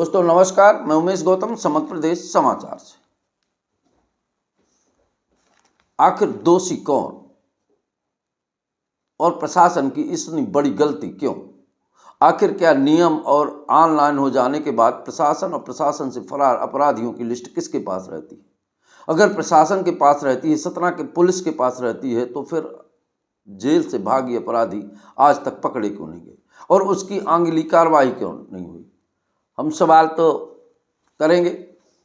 दोस्तों नमस्कार, मैं उमेश गौतम मध्य प्रदेश समाचार से। आखिर दोषी कौन और प्रशासन की इतनी बड़ी गलती क्यों? आखिर क्या नियम और ऑनलाइन हो जाने के बाद प्रशासन और प्रशासन से फरार अपराधियों की लिस्ट किसके पास रहती है? अगर प्रशासन के पास रहती है, सतना के पुलिस के पास रहती है, तो फिर जेल से भागी अपराधी आज तक पकड़े क्यों नहीं गए और उसकी आंगली कार्रवाई क्यों नहीं हुई? हम सवाल तो करेंगे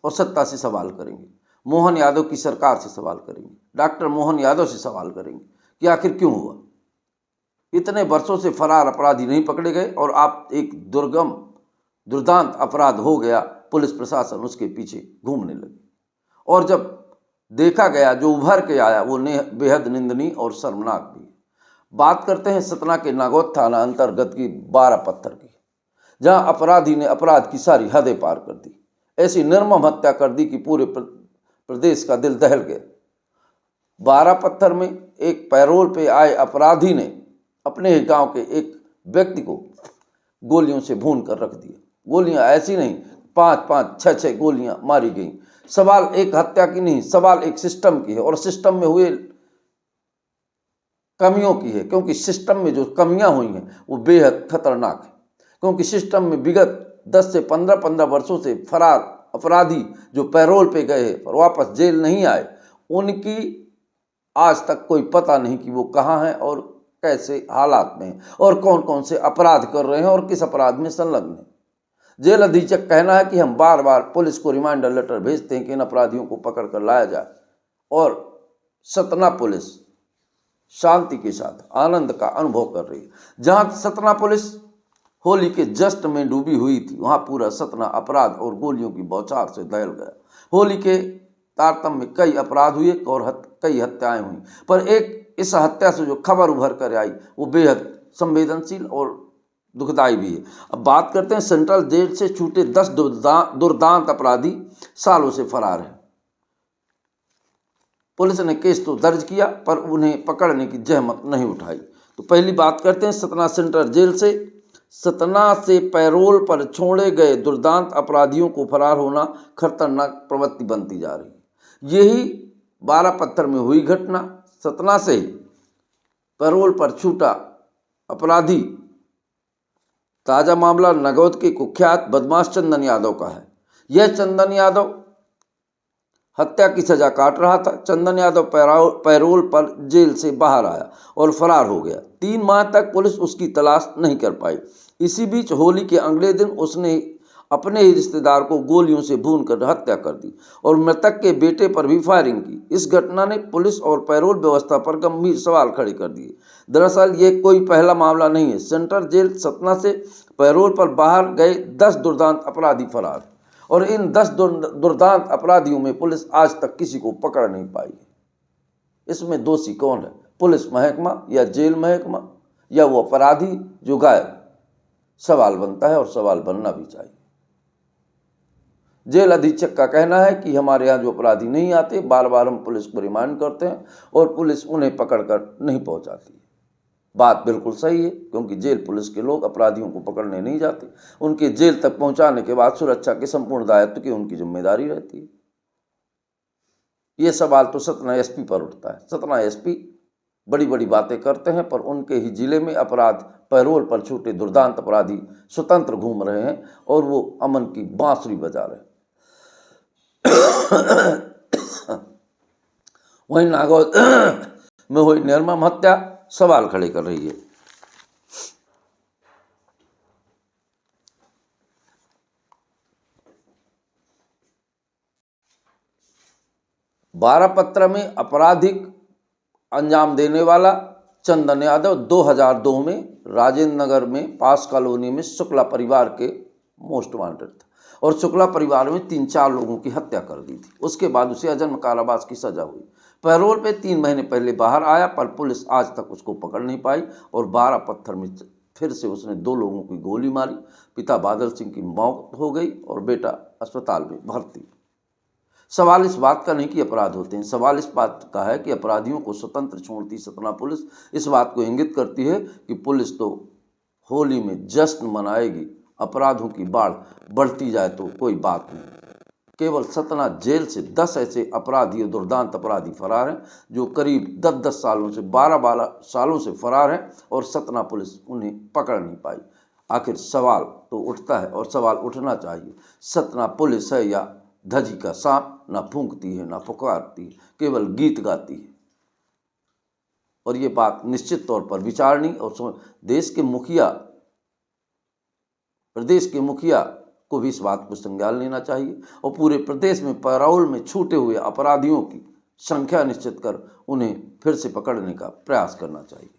और सत्ता से सवाल करेंगे, मोहन यादव की सरकार से सवाल करेंगे, डॉक्टर मोहन यादव से सवाल करेंगे कि आखिर क्यों हुआ? इतने वर्षों से फरार अपराधी नहीं पकड़े गए और आप एक दुर्दांत अपराध हो गया, पुलिस प्रशासन उसके पीछे घूमने लगी और जब देखा गया जो उभर के आया वो बेहद निंदनीय और शर्मनाक भी। बात करते हैं सतना के नागौद थाना अंतर्गत की 12 पत्थर की, जहां अपराधी ने अपराध की सारी हदें पार कर दी। ऐसी निर्मम हत्या कर दी कि पूरे प्रदेश का दिल दहल गया। 12 पत्थर में एक पैरोल पे आए अपराधी ने अपने ही गांव के एक व्यक्ति को गोलियों से भून कर रख दिया। गोलियां ऐसी नहीं, 5-5, 6-6 गोलियां मारी गई। सवाल एक हत्या की नहीं, सवाल एक सिस्टम की है और सिस्टम में हुए कमियों की है, क्योंकि सिस्टम में जो कमियां हुई हैं वो बेहद खतरनाक है। क्योंकि सिस्टम में विगत 10 से 15 वर्षों से फरार अपराधी जो पैरोल पे गए और वापस जेल नहीं आए, उनकी आज तक कोई पता नहीं कि वो कहाँ हैं और कैसे हालात में हैं और कौन कौन से अपराध कर रहे हैं और किस अपराध में संलग्न हैं। जेल अधीक्षक कहना है कि हम बार बार पुलिस को रिमाइंडर लेटर भेजते हैं कि इन अपराधियों को पकड़ कर लाया जाए, और सतना पुलिस शांति के साथ आनंद का अनुभव कर रही है। जहां सतना पुलिस होली के जश्न में डूबी हुई थी, वहां पूरा सतना अपराध और गोलियों की बौछार से दहल गया। होली के तारतम्य में कई अपराध हुए और कई हत्याएं हुई, पर एक इस हत्या से जो खबर उभर कर आई वो बेहद संवेदनशील और दुखदायी भी है। अब बात करते हैं सेंट्रल जेल से छूटे 10 दुर्दांत अपराधी सालों से फरार हैं। पुलिस ने केस तो दर्ज किया पर उन्हें पकड़ने की जहमत नहीं उठाई। तो पहली बात करते हैं सतना सेंट्रल जेल से। सतना से पैरोल पर छोड़े गए दुर्दांत अपराधियों को फरार होना खतरनाक प्रवृत्ति बनती जा रही है। यही 12 पत्थर में हुई घटना। सतना से पैरोल पर छूटा अपराधी, ताजा मामला नागौद के कुख्यात बदमाश चंदन यादव का है। यह चंदन यादव हत्या की सजा काट रहा था। चंदन यादव पैरोल पर जेल से बाहर आया और फरार हो गया। 3 माह तक पुलिस उसकी तलाश नहीं कर पाई। इसी बीच होली के अगले दिन उसने अपने ही रिश्तेदार को गोलियों से भूनकर हत्या कर दी और मृतक के बेटे पर भी फायरिंग की। इस घटना ने पुलिस और पैरोल व्यवस्था पर गंभीर सवाल खड़े कर दिए। दरअसल ये कोई पहला मामला नहीं है। सेंट्रल जेल सतना से पैरोल पर बाहर गए 10 दुर्दांत अपराधी फरार, और इन 10 दुर्दांत अपराधियों में पुलिस आज तक किसी को पकड़ नहीं पाई। इसमें दोषी कौन है? पुलिस महकमा या जेल महकमा या वो अपराधी जो गायब? सवाल बनता है और सवाल बनना भी चाहिए। जेल अधीक्षक का कहना है कि हमारे यहाँ जो अपराधी नहीं आते, बार बार हम पुलिस को रिमांड करते हैं और पुलिस उन्हें पकड़कर नहीं पहुंचाती। बात बिल्कुल सही है, क्योंकि जेल पुलिस के लोग अपराधियों को पकड़ने नहीं जाते। उनके जेल तक पहुंचाने के बाद सुरक्षा के संपूर्ण दायित्व की उनकी जिम्मेदारी रहती है। ये सवाल तो सतना एसपी पर उठता है। सतना एसपी बड़ी बड़ी बातें करते हैं, पर उनके ही जिले में अपराध पैरोल पर छूटे दुर्दांत अपराधी स्वतंत्र घूम रहे हैं और वो अमन की बांसुरी बजा रहे हैं। वहीं नागौद में हुई निर्मम हत्या सवाल खड़े कर रही है। बारह पत्थर में आपराधिक अंजाम देने वाला चंदन यादव 2002 में राजेंद्र नगर में पास कॉलोनी में शुक्ला परिवार के मोस्ट वांटेड था और शुक्ला परिवार में 3-4 लोगों की हत्या कर दी थी। उसके बाद उसे आजीवन कारावास की सजा हुई। पैरोल पे 3 महीने पहले बाहर आया, पर पुलिस आज तक उसको पकड़ नहीं पाई और 12 पत्थर में फिर से उसने 2 लोगों की गोली मारी। पिता बादल सिंह की मौत हो गई और बेटा अस्पताल में भर्ती। सवाल इस बात का नहीं कि अपराध होते हैं, सवाल इस बात का है कि अपराधियों को स्वतंत्र छोड़ती सतना पुलिस इस बात को इंगित करती है कि पुलिस तो होली में जश्न मनाएगी अपराधों की बाढ़ बढ़ती जाए तो कोई बात नहीं। केवल सतना जेल से 10 ऐसे अपराधी और दुर्दांत अपराधी फरार हैं जो करीब 10-10 सालों से 12-12 सालों से फरार हैं और सतना पुलिस उन्हें पकड़ नहीं पाई। आखिर सवाल तो उठता है और सवाल उठना चाहिए, सतना पुलिस है या धजी का सांप, ना फूंकती है ना पुकारती है, केवल गीत गाती है। और ये बात निश्चित तौर पर विचारणी और देश के मुखिया, प्रदेश के मुखिया को भी इस बात को संज्ञान लेना चाहिए और पूरे प्रदेश में पैरोल में छूटे हुए अपराधियों की संख्या निश्चित कर उन्हें फिर से पकड़ने का प्रयास करना चाहिए।